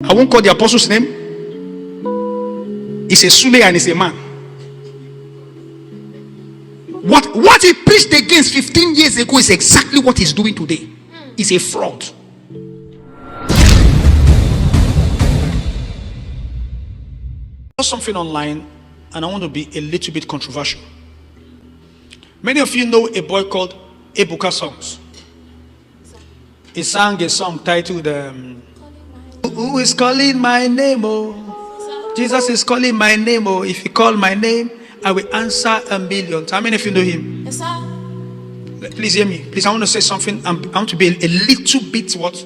I won't call the apostle's name. It's a Sule and it's a man. What he preached against 15 years ago is exactly what he's doing today. It's a fraud. I saw something online and I want to be a little bit controversial. Many of you know a boy called Ebuka Songs. He sang a song titled Who is calling my name? Oh, Jesus is calling my name. Oh, if you call my name, I will answer 1,000,000. How many of you know him? Yes, sir. Please hear me. Please, I want to say something. I want to be a little bit what?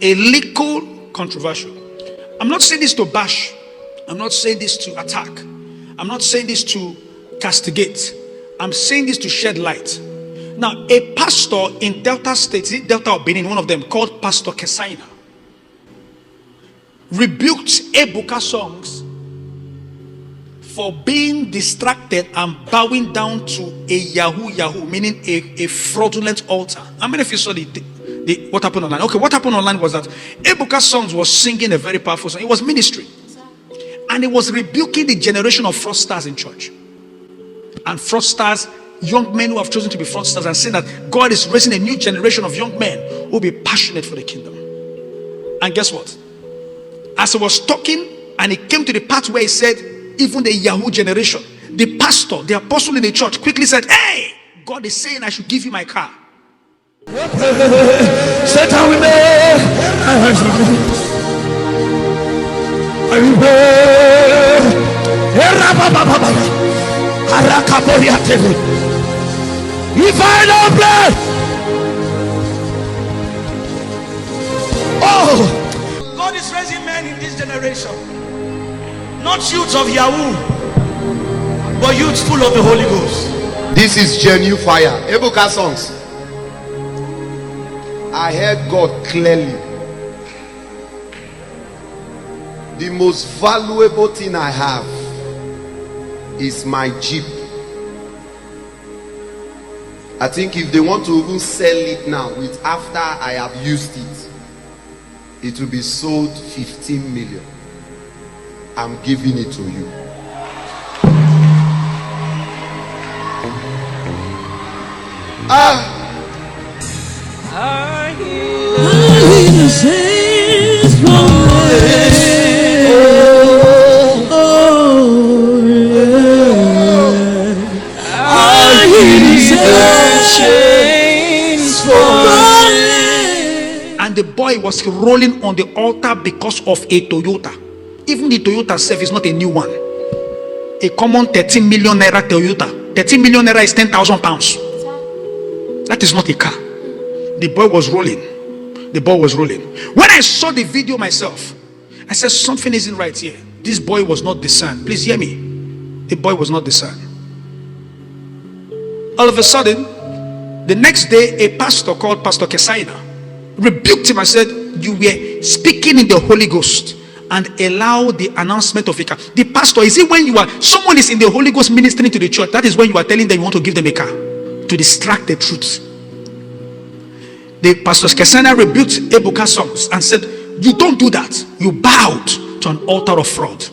A little controversial. I'm not saying this to bash. I'm not saying this to attack. I'm not saying this to castigate. I'm saying this to shed light. Now, a pastor in Delta State, Delta or Benin, one of them, called Pastor Kesaina, rebuked Ebuka Songs for being distracted and bowing down to a Yahoo, meaning a fraudulent altar. How many of you saw what happened online? Okay, what happened online was that Ebuka Songs was singing a very powerful song. It was ministry. And it was rebuking the generation of fraudsters in church. And fraudsters, young men who have chosen to be fraudsters, and saying that God is raising a new generation of young men who will be passionate for the kingdom. And guess what? As he was talking and he came to the part where he said, even the Yahoo generation, the pastor, the apostle in the church quickly said, hey, God is saying I should give you my car. If I don't play, oh, God is raising men in this generation, not youths of Yahoo, but youths full of the Holy Ghost. This is genuine fire. Ebuka Songs. I heard God clearly. The most valuable thing I have is my Jeep. I think if they want to even sell it now, with after I have used it, it will be sold 15 million. I'm giving it to you. And the boy was rolling on the altar because of a Toyota. Even the Toyota self is not a new one. A common 13 million naira Toyota. 13 million naira is 10,000 pounds. That is not a car. The boy was rolling. The boy was rolling. When I saw the video myself, I said something isn't right here. This boy was not discerned. Please hear me. The boy was not discerned. All of a sudden, the next day, a pastor called Pastor Kesaina rebuked him and said, you were speaking in the Holy Ghost and allow the announcement of a car. The pastor, is it when someone is in the Holy Ghost ministering to the church, that is when you are telling them you want to give them a car to distract the truth. The Pastor Kesaina rebuked Ebuka Songs and said, you don't do that. You bowed to an altar of fraud.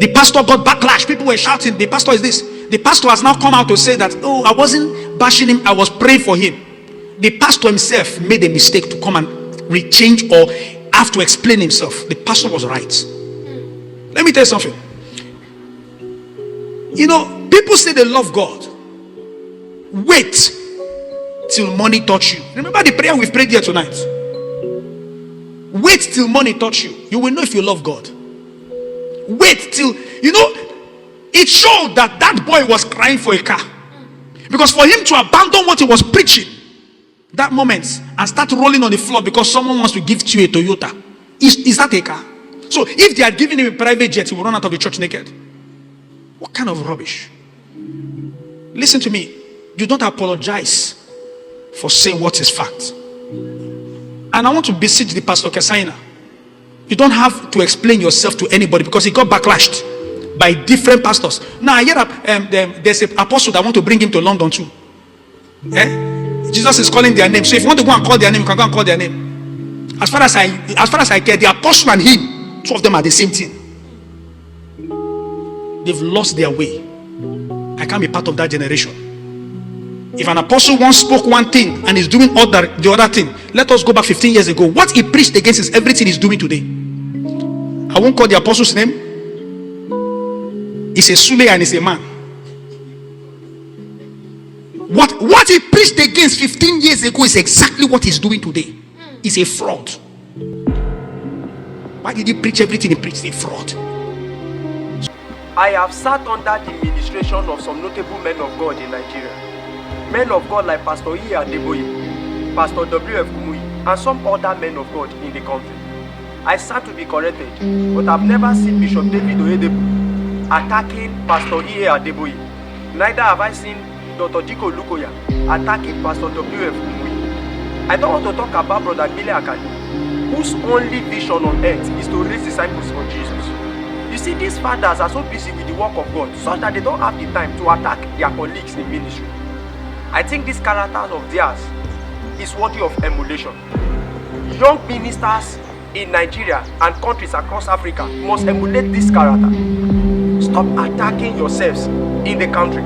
The pastor got backlash. People were shouting, the pastor is this. The pastor has now come out to say that, oh, I wasn't bashing him, I was praying for him. The pastor himself made a mistake to come and rechange or have to explain himself. The pastor was right. Let me tell you something. You know, people say they love God. Wait till money touch you. Remember the prayer we've prayed here tonight. Wait till money touch you. You will know if you love God. Wait till, you know, it showed that that boy was crying for a car. Because for him to abandon what he was preaching that moment and start rolling on the floor because someone wants to gift you a Toyota, is that a car? So if they had given him a private jet, he would run out of the church naked. What kind of rubbish? Listen to me. You don't apologize for saying what is fact. And I want to beseech the Pastor Kesaina. You don't have to explain yourself to anybody because he got backlashed by different pastors. Now I hear that there's an apostle that want to bring him to London too. Jesus is calling their name. So if you want to go and call their name, you can go and call their name. As far as I care, the apostle and him, two of them are the same thing. They've lost their way. I can't be part of that generation. If an apostle once spoke one thing and is doing the other thing, let us go back 15 years ago. What he preached against is everything he's doing today. I won't call the apostle's name. It's a Sule and it's a man. What he preached against 15 years ago is exactly what he's doing today. He's a fraud. Why did he preach everything he preached? A fraud. I have sat under the ministration of some notable men of God in Nigeria. Men of God like Pastor E. Adeboye, Pastor W.F. Kumuyi, and some other men of God in the country. I stand to be corrected, but I've never seen Bishop David Oyedepo attacking Pastor E. Adeboye. Neither have I seen Dr. Diko Lukoya attacking Pastor W.F. Kumuyi. I don't want to talk about Brother Bile Akani, whose only vision on earth is to raise disciples for Jesus. You see, these fathers are so busy with the work of God, so that they don't have the time to attack their colleagues in ministry. I think this character of theirs is worthy of emulation. Young ministers in Nigeria and countries across Africa must emulate this character. Stop attacking yourselves in the country.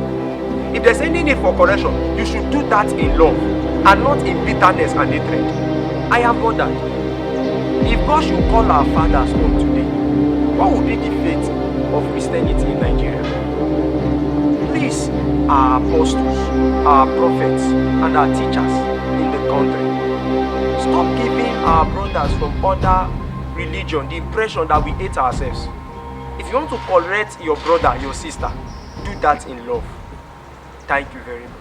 If there's any need for correction, you should do that in love and not in bitterness and hatred. I have wondered, if God should call our fathers home today, what would be the fate of Christianity in Nigeria? Please, our apostles, our prophets, and our teachers in the country, stop giving our brothers from other religion the impression that we hate ourselves. If you want to correct your brother, your sister, do that in love. Thank you very much.